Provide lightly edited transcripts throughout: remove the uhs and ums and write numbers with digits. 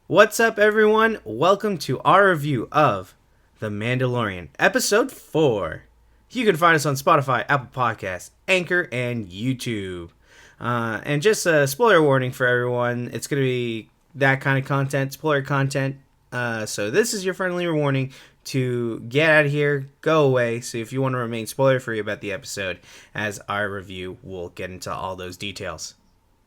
What's up, everyone? Welcome to our review of The Mandalorian, Episode 4. You can find us on Spotify, Apple Podcasts, Anchor, and YouTube. And just a spoiler warning for everyone, it's going to be that kind of content, spoiler content. So this is your friendly warning to get out of here, go away. So if you want to remain spoiler-free about the episode, as our review will get into all those details.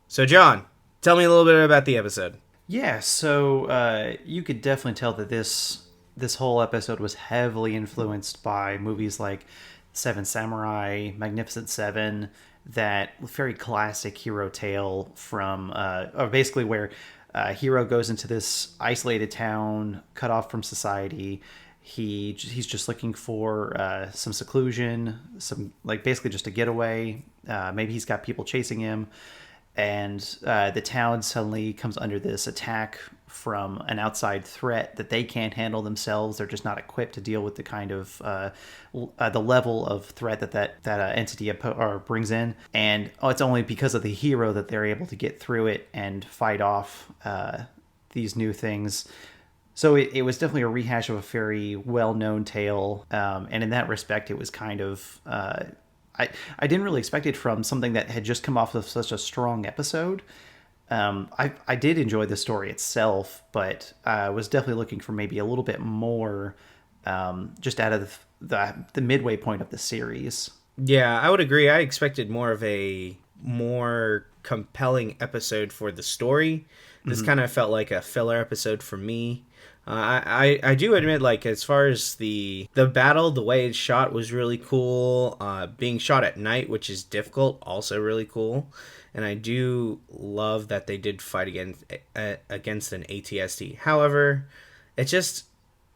So John, tell me a little bit about the episode. Yeah, so you could definitely tell that this whole episode was heavily influenced by movies like Seven Samurai, Magnificent Seven, that very classic hero tale from, or basically where a hero goes into this isolated town, cut off from society. He's just looking for some seclusion, some like basically just a getaway. Maybe he's got people chasing him, and the town suddenly comes under this attack from an outside threat that they can't handle themselves. They're just not equipped to deal with the kind of the level of threat that entity brings in, and it's only because of the hero that they're able to get through it and fight off these new things. So it was definitely a rehash of a very well-known tale, and in that respect, it was kind of I didn't really expect it from something that had just come off of such a strong episode. I did enjoy the story itself, but I was definitely looking for maybe a little bit more, just out of the midway point of the series. Yeah, I would agree. I expected more of a more compelling episode for the story. This kind of felt like a filler episode for me. I do admit, like, as far as the battle, the way it's shot was really cool. Being shot at night, which is difficult, also really cool. And I do love that they did fight against an ATST. However, it just,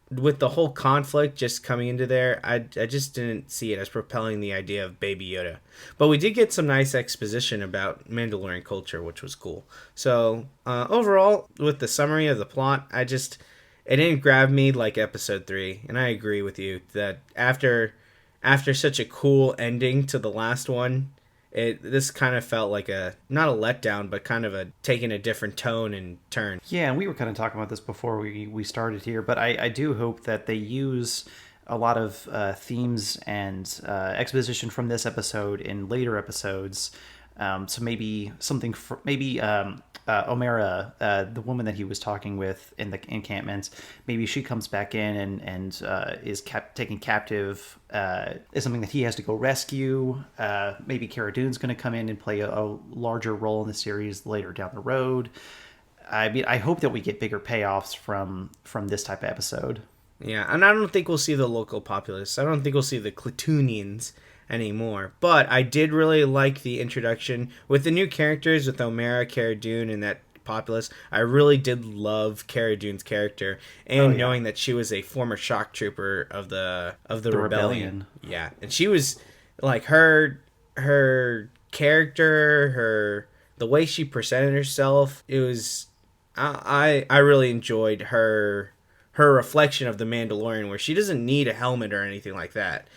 with the whole conflict just coming into there, I just didn't see it as propelling the idea of Baby Yoda. But we did get some nice exposition about Mandalorian culture, which was cool. So overall, with the summary of the plot, it didn't grab me like episode 3, and I agree with you that after such a cool ending to the last one, this kind of felt like a, not a letdown, but kind of a taking a different tone and turn. Yeah, and we were kind of talking about this before we started here, but I do hope that they use a lot of themes and exposition from this episode in later episodes. So maybe something for maybe Omera, the woman that he was talking with in the encampment, maybe she comes back in and is taken captive. Is something that he has to go rescue. Maybe Cara Dune's going to come in and play a larger role in the series later down the road. I mean, I hope that we get bigger payoffs from this type of episode. Yeah, and I don't think we'll see the local populace. I don't think we'll see the Clatoonians anymore. But I did really like the introduction with the new characters, with Omera, Cara Dune, and that populace. I really did love Cara Dune's character, and knowing that she was a former shock trooper of the rebellion. Yeah, and she was like her character, the way she presented herself. It was I really enjoyed her reflection of the Mandalorian, where she doesn't need a helmet or anything like that.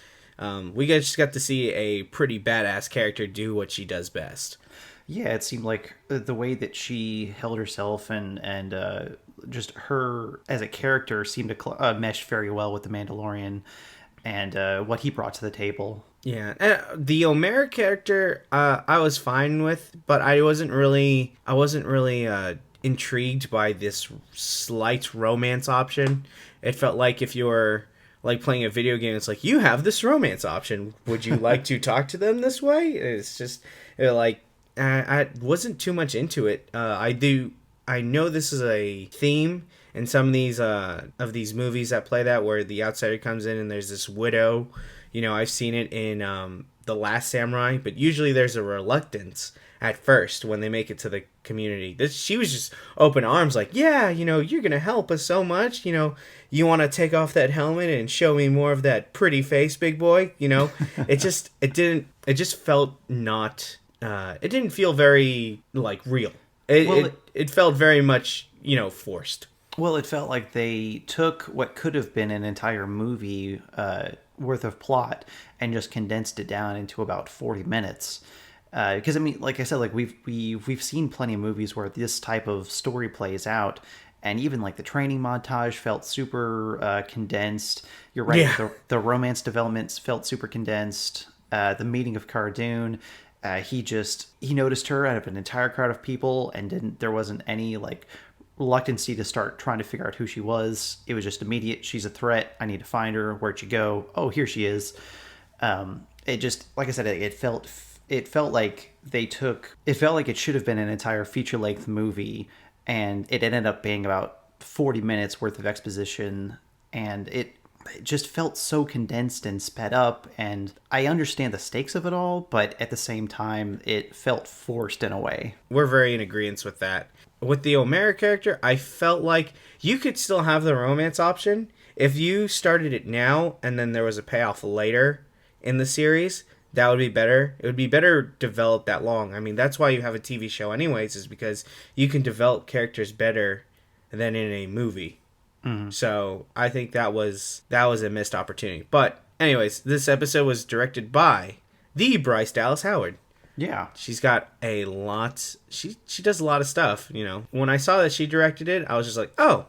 We just got to see a pretty badass character do what she does best. Yeah, it seemed like the way that she held herself and just her as a character seemed to mesh very well with the Mandalorian and what he brought to the table. Yeah, the Omera character I was fine with, but I wasn't really intrigued by this slight romance option. It felt like if you're like playing a video game, it's like, you have this romance option. Would you like to talk to them this way? It's just I wasn't too much into it. I know this is a theme in some of these movies that play that, where the outsider comes in and there's this widow. You know, I've seen it in The Last Samurai, but usually there's a reluctance at first when they make it to the community. She was just open arms, like, yeah, you're gonna help us so much. You want to take off that helmet and show me more of that pretty face, big boy. It just felt not. It didn't feel very like real. It felt very much forced. Well, it felt like they took what could have been an entire movie worth of plot and just condensed it down into about 40 minutes. Because I mean, like I said, like we've seen plenty of movies where this type of story plays out, and even like the training montage felt super condensed. You're right, Yeah. the romance developments felt super condensed. The meeting of Cara Dune, he noticed her out of an entire crowd of people, and didn't there wasn't any like reluctancy to start trying to figure out who she was. It was just immediate. She's a threat. I need to find her. Where'd she go? Oh, here she is. It just, like I said, it felt like it felt like it should have been an entire feature length movie, and it ended up being about 40 minutes worth of exposition, and it just felt so condensed and sped up. And I understand the stakes of it all, but at the same time it felt forced in a way. We're very in agreement with that. With the O'Mara character, I felt like you could still have the romance option if you started it now and then there was a payoff later in the series. That would be better. It would be better developed that long. I mean, that's why you have a TV show anyways, is because you can develop characters better than in a movie. So I think that was a missed opportunity. But anyways, this episode was directed by the Bryce Dallas Howard. Yeah. She's got a lot. She does a lot of stuff. When I saw that she directed it, I was just like, oh.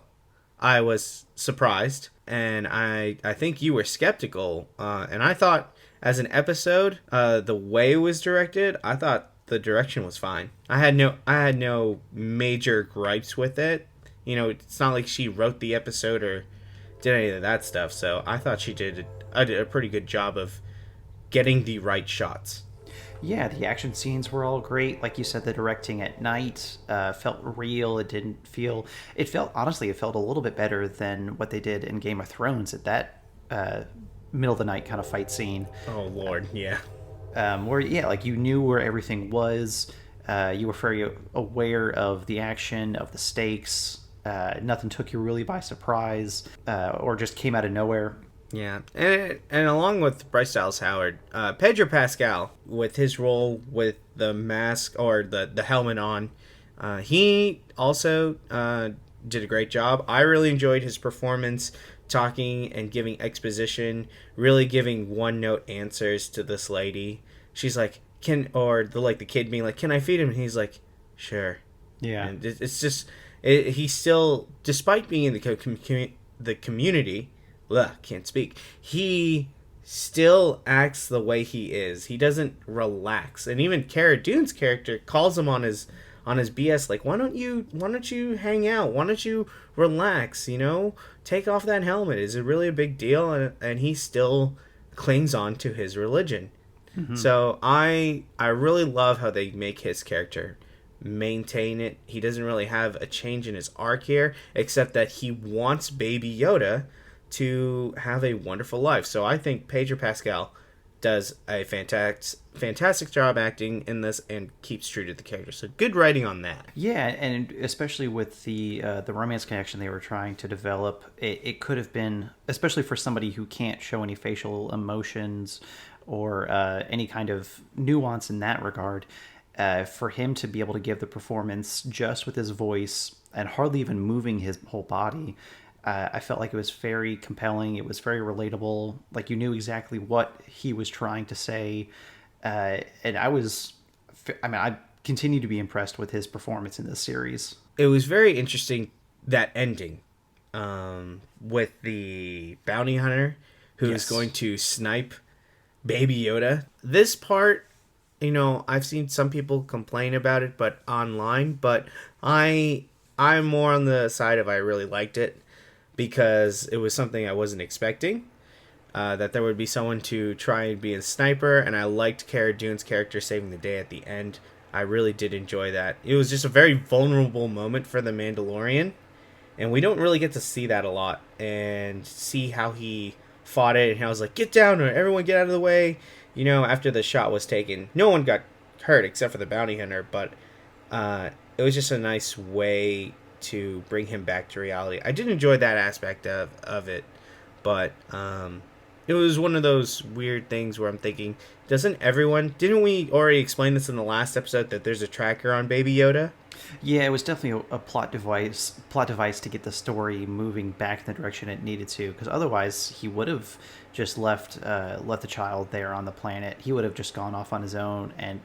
I was surprised, and I think you were skeptical. And I thought, as an episode, the way it was directed, I thought the direction was fine. I had no major gripes with it. It's not like she wrote the episode or did any of that stuff. So I thought she did a pretty good job of getting the right shots. Yeah, the action scenes were all great. Like you said, the directing at night felt real. Honestly, it felt a little bit better than what they did in Game of Thrones at that middle of the night kind of fight scene. Oh, Lord, yeah. Where, yeah, like you knew where everything was. You were very aware of the action, of the stakes. Nothing took you really by surprise or just came out of nowhere. Yeah, and along with Bryce Dallas Howard, Pedro Pascal, with his role with the mask or the helmet on, he also did a great job. I really enjoyed his performance, talking and giving exposition, really giving one-note answers to this lady. She's like, the kid being like, "Can I feed him?" And he's like, "Sure." Yeah, and it's just he still, despite being in the community. Ugh, can't speak. He still acts the way he is. He doesn't relax. And even Cara Dune's character calls him on his BS, like, why don't you hang out? Why don't you relax, Take off that helmet. Is it really a big deal? And he still clings on to his religion. Mm-hmm. So I really love how they make his character maintain it. He doesn't really have a change in his arc here, except that he wants Baby Yoda to have a wonderful life. So I think Pedro Pascal does a fantastic job acting in this and keeps true to the character. So good writing on that. Yeah, and especially with the romance connection they were trying to develop, it could have been, especially for somebody who can't show any facial emotions or any kind of nuance in that regard, for him to be able to give the performance just with his voice and hardly even moving his whole body. I felt like it was very compelling. It was very relatable. Like you knew exactly what he was trying to say. And I continue to be impressed with his performance in this series. It was very interesting, that ending with the bounty hunter who is going to snipe Baby Yoda. This part, I've seen some people complain about it, but online, but I'm more on the side of I really liked it. Because it was something I wasn't expecting, that there would be someone to try and be a sniper, and I liked Cara Dune's character saving the day at the end. I really did enjoy that. It was just a very vulnerable moment for the Mandalorian, and we don't really get to see that a lot, and see how he fought it, and how he was like, get down, or everyone get out of the way, after the shot was taken. No one got hurt except for the bounty hunter, but it was just a nice way to bring him back to reality. I did enjoy that aspect of it, but it was one of those weird things where I'm thinking, didn't we already explain this in the last episode that there's a tracker on Baby Yoda? Yeah, it was definitely a plot device to get the story moving back in the direction it needed to, because otherwise he would have just left the child there on the planet. He would have just gone off on his own, and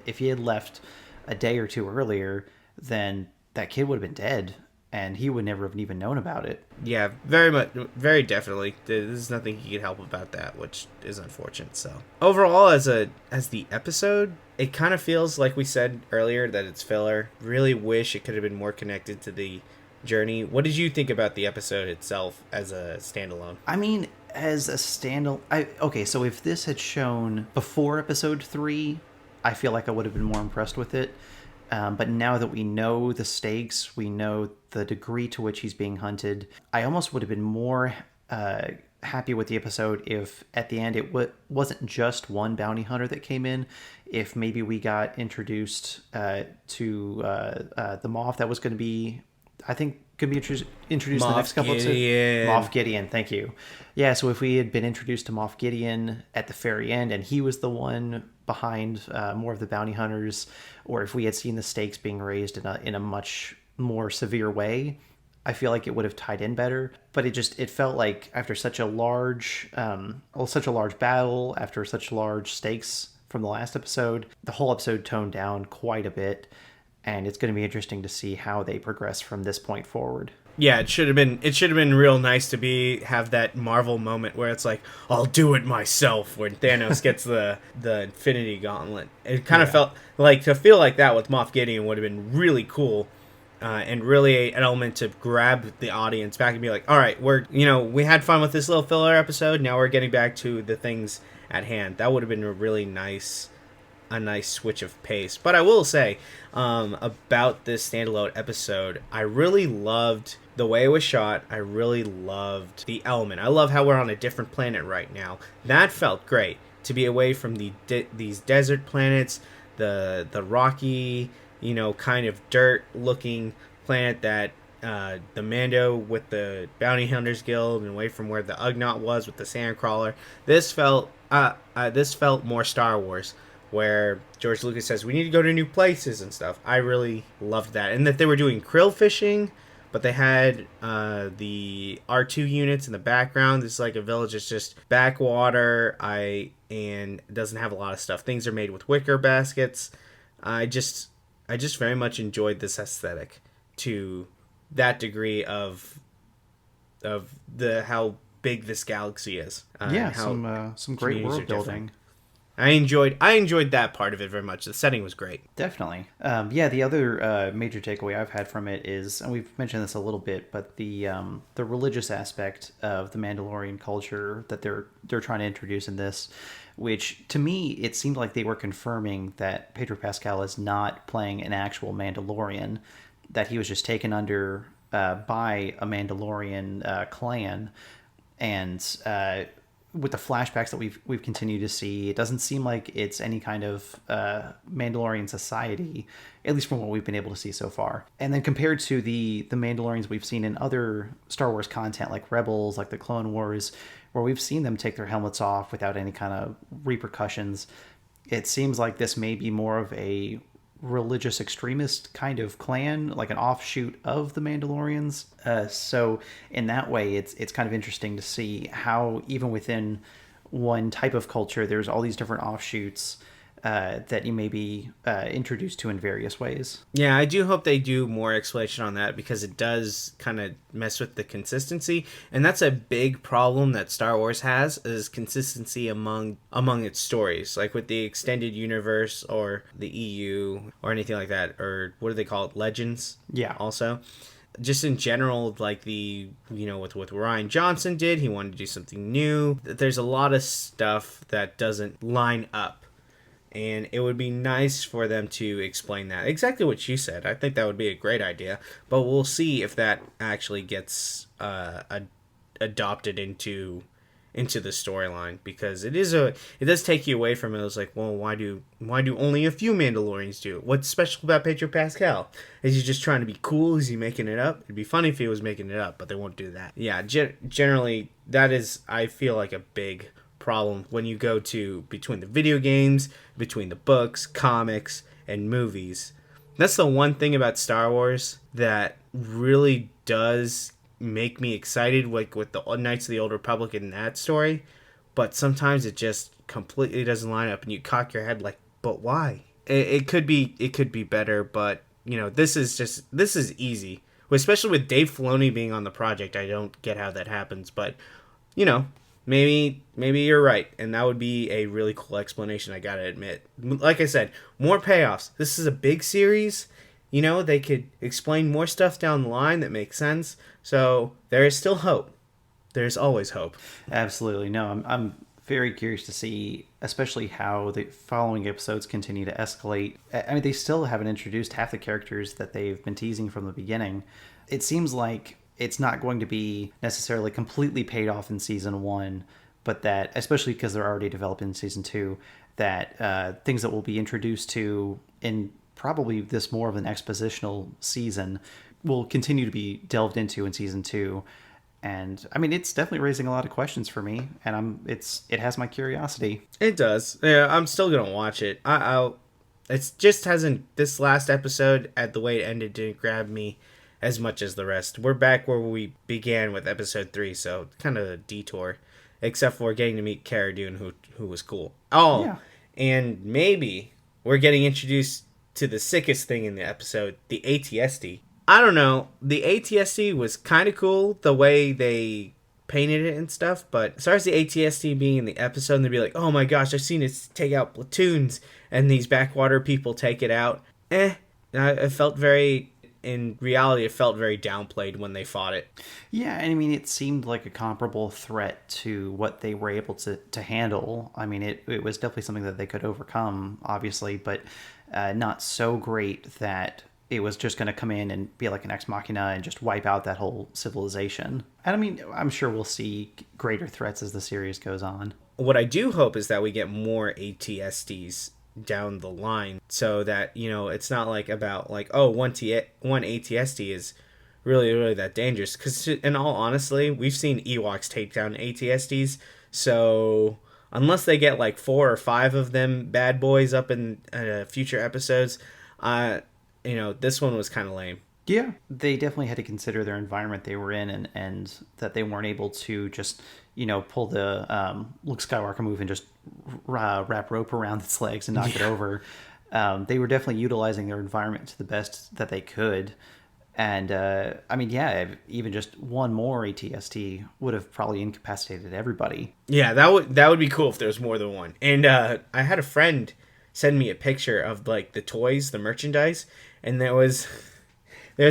if he had left a day or two earlier, then that kid would have been dead. and he would never have even known about it. Yeah, very much, very definitely. There's nothing he could help about that, which is unfortunate. So overall, as the episode, it kind of feels like we said earlier that it's filler. Really wish it could have been more connected to the journey. What did you think about the episode itself as a standalone? I mean, as a standalone, okay. So if this had shown before episode 3, I feel like I would have been more impressed with it. But now that we know the stakes, we know the degree to which he's being hunted, I almost would have been more happy with the episode if at the end it wasn't just one bounty hunter that came in. If maybe we got introduced to the Moff that was going to be, I think, could be introduced in the next couple episodes. Moff Gideon, thank you. Yeah, so if we had been introduced to Moff Gideon at the very end and he was the one behind more of the bounty hunters, or if we had seen the stakes being raised in a much more severe way, I feel like it would have tied in better. But it felt like after such a large battle, after such large stakes from the last episode, the whole episode toned down quite a bit, and it's going to be interesting to see how they progress from this point forward. Yeah, it should have been real nice to have that Marvel moment where it's like, I'll do it myself, when Thanos gets the Infinity Gauntlet. It kind of felt like, to feel like that with Moff Gideon would have been really cool, and really an element to grab the audience back and be like, all right, we had fun with this little filler episode, now we're getting back to the things at hand. That would have been a nice switch of pace. But I will say, about this standalone episode, I really loved the way it was shot. I really loved the element. I love how we're on a different planet right now. That felt great, to be away from these desert planets, the rocky, kind of dirt looking planet that the Mando with the Bounty Hunters Guild, and away from where the Ugnaught was with the Sandcrawler. This felt more Star Wars, where George Lucas says we need to go to new places and stuff. I really loved that, and that they were doing krill fishing, but they had the R2 units in the background. It's like a village that's just backwater, and doesn't have a lot of stuff. Things are made with wicker baskets. I just very much enjoyed this aesthetic to that degree of how big this galaxy is. Some great world building. I enjoyed that part of it very much. The setting was great. Definitely. The other major takeaway I've had from it is, and we've mentioned this a little bit, but the religious aspect of the Mandalorian culture that they're trying to introduce in this, which to me it seemed like they were confirming that Pedro Pascal is not playing an actual Mandalorian, that he was just taken under by a Mandalorian clan, and with the flashbacks that we've continued to see, it doesn't seem like it's any kind of Mandalorian society, at least from what we've been able to see so far. And then compared to the Mandalorians we've seen in other Star Wars content, like Rebels, like the Clone Wars, where we've seen them take their helmets off without any kind of repercussions, it seems like this may be more of a religious extremist kind of clan, like an offshoot of the Mandalorians. So in that way, it's kind of interesting to see how even within one type of culture, there's all these different offshoots that you may be introduced to in various ways. Yeah, I do hope they do more explanation on that, because it does kind of mess with the consistency, and that's a big problem that Star Wars has, is consistency among its stories, like with the extended universe or the EU or anything like that, or what do they call it, Legends? Yeah. Also, just in general, like with what Ryan Johnson did, he wanted to do something new. There's a lot of stuff that doesn't line up. And it would be nice for them to explain that. Exactly what you said. I think that would be a great idea. But we'll see if that actually gets adopted into the storyline, because it does take you away from it. It's like, well, why do only a few Mandalorians do it? What's special about Pedro Pascal? Is he just trying to be cool? Is he making it up? It'd be funny if he was making it up, but they won't do that. Yeah, generally that is, I feel like, a big problem when you go to between the video games, between the books, comics, and movies. That's the one thing about Star Wars that really does make me excited, like with the Knights of the Old Republic in that story, but sometimes it just completely doesn't line up, and you cock your head like, but why? It could be better, but this is easy. especially with Dave Filoni being on the project. I don't get how that happens, but you know, maybe you're right, and that would be a really cool explanation. I gotta admit, like I said, more payoffs. This is a big series. You know, they could explain more stuff down the line that makes sense. So there is still hope. There's always hope. Absolutely. No, I'm very curious to see, especially how the following episodes continue to escalate. I mean, they still haven't introduced half the characters that they've been teasing from the beginning. It seems like it's not going to be necessarily completely paid off in season 1, but that, especially because they're already developed in season 2, that things that will be introduced to in probably this more of an expositional season will continue to be delved into in season 2. And I mean, it's definitely raising a lot of questions for me, and it has my curiosity. It does. Yeah, I'm still gonna watch it. It just hasn't. This last episode, at the way it ended, didn't grab me as much as the rest. We're back where we began with episode 3, so kind of a detour, except for getting to meet Cara Dune, who was cool. Oh, yeah. And maybe we're getting introduced to the sickest thing in the episode, the ATSD. I don't know. The ATSD was kind of cool, the way they painted it and stuff, but as far as the ATSD being in the episode, and they'd be like, oh my gosh, I've seen it take out platoons, and these backwater people take it out. It felt very, in reality, it felt very downplayed when they fought it. Yeah, I mean, it seemed like a comparable threat to what they were able to handle. I mean, it was definitely something that they could overcome, obviously, but not so great that it was just going to come in and be like an ex machina and just wipe out that whole civilization. And I mean, I'm sure we'll see greater threats as the series goes on. What I do hope is that we get more ATSDs down the line, so that, you know, it's not like about like, oh, one ATSD is really that dangerous. Because in all honesty, we've seen Ewoks take down ATSDs, so unless they get like 4 or 5 of them bad boys up in future episodes, you know, this one was kind of lame. Yeah, they definitely had to consider their environment they were in, and that they weren't able to just, you know, pull the Luke Skywalker move and just wrap rope around its legs and knock it over. They were definitely utilizing their environment to the best that they could. And, I mean, yeah, even just one more ATST would have probably incapacitated everybody. Yeah, that would be cool if there was more than one. And I had a friend send me a picture of, like, the toys, the merchandise, and there's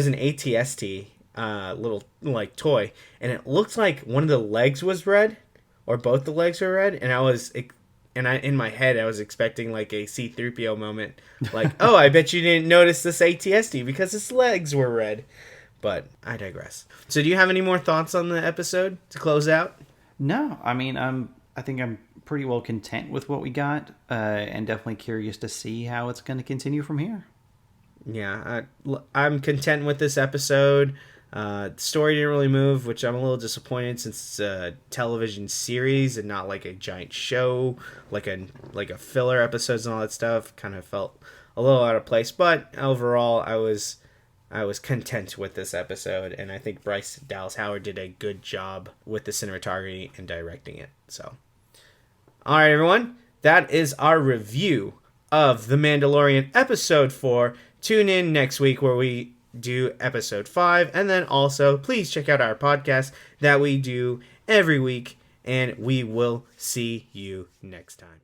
an ATST little, like, toy, and it looked like one of the legs was red, or both the legs were red, and in my head I was expecting like a C-3PO moment, like, oh, I bet you didn't notice this ATST because its legs were red. But I digress. So do you have any more thoughts on the episode to close out? No, I mean, I think I'm pretty well content with what we got, and definitely curious to see how it's going to continue from here. Yeah, I'm content with this episode. The story didn't really move, which I'm a little disappointed since it's a television series and not like a giant show, like a filler episodes and all that stuff. Kind of felt a little out of place, but overall, I was content with this episode, and I think Bryce Dallas Howard did a good job with the cinematography and directing it. So, all right, everyone, that is our review of The Mandalorian episode 4. Tune in next week where we do episode 5, and then also please check out our podcast that we do every week, and we will see you next time.